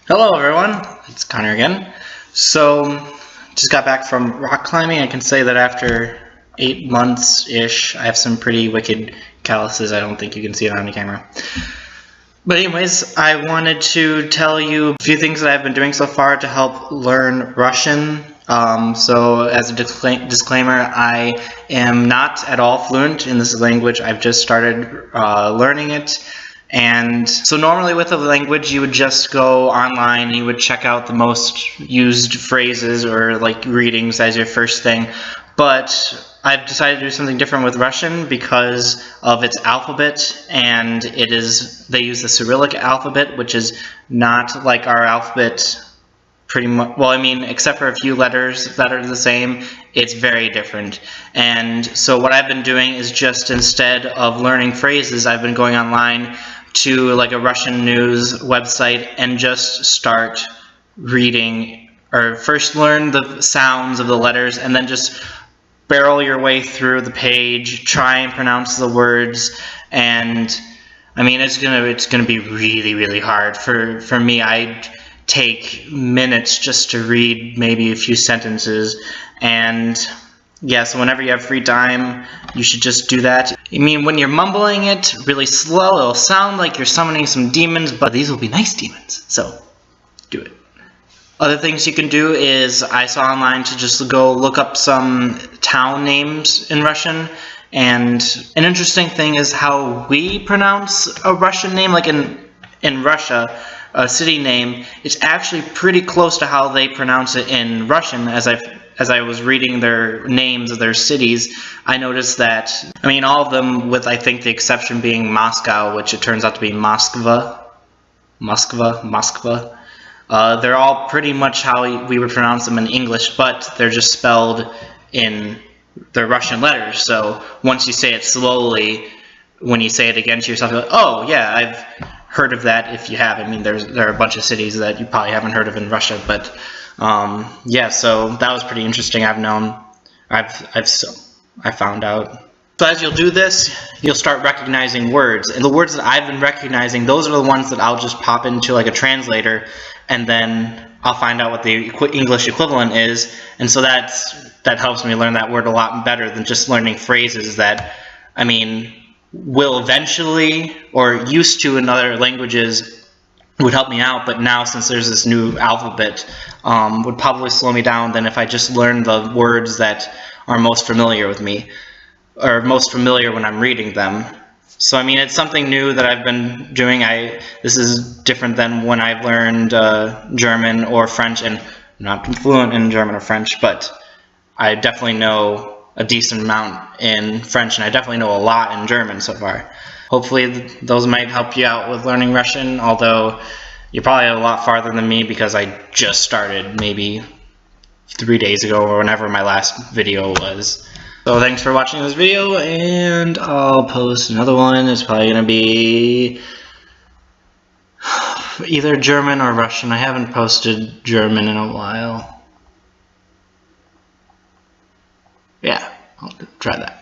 Hello everyone, it's Connor again. Just got back from rock climbing. I can say that after 8 months-ish, I have some pretty wicked calluses. I don't think you can see it on the camera. But anyways, I wanted to tell you a few things that I've been doing so far to help learn Russian. So as a disclaimer, I am not at all fluent in this language. I've just started learning it. And so normally with a language, you would just go online and you would check out the most used phrases or like readings as your first thing. But I've decided to do something different with Russian because of its alphabet, and they use the Cyrillic alphabet, which is not like our alphabet pretty much. Well, I mean, except for a few letters that are the same, it's very different. And so what I've been doing is just instead of learning phrases, I've been going online to like a Russian news website and just start reading, or first learn the sounds of the letters and then just barrel your way through the page, try and pronounce the words. And I mean, it's gonna be really hard for me. I'd take minutes just to read maybe a few sentences. And yeah, so whenever you have free time, you should just do that. I mean, when you're mumbling it really slow, it'll sound like you're summoning some demons, but these will be nice demons, so do it. Other things you can do is, I saw online to just go look up some town names in Russian, and an interesting thing is how we pronounce a Russian name, like in Russia, a city name, it's actually pretty close to how they pronounce it in Russian. As I was reading their names of their cities, I noticed that, I mean, all of them, with I think the exception being Moscow, which it turns out to be Moskva. They're all pretty much how we would pronounce them in English, but they're just spelled in their Russian letters. So once you say it slowly, when you say it again to yourself, you're like, oh yeah, I've heard of that. If you have, I mean, there are a bunch of cities that you probably haven't heard of in Russia, but yeah, so that was pretty interesting. I found out. So as you'll do this, you'll start recognizing words, and the words that I've been recognizing, those are the ones that I'll just pop into like a translator, and then I'll find out what the English equivalent is, and so that helps me learn that word a lot better than just learning phrases that, I mean, will eventually, or used to in other languages, would help me out, but now since there's this new alphabet, would probably slow me down than if I just learned the words that are most familiar with me, or most familiar when I'm reading them. So I mean, it's something new that I've been doing. This is different than when I've learned German or French, and I'm not fluent in German or French, but I definitely know a decent amount in French, and I definitely know a lot in German so far. Hopefully those might help you out with learning Russian, although you're probably a lot farther than me because I just started maybe 3 days ago or whenever my last video was. So thanks for watching this video, and I'll post another one. It's probably going to be either German or Russian. I haven't posted German in a while. Yeah, I'll try that.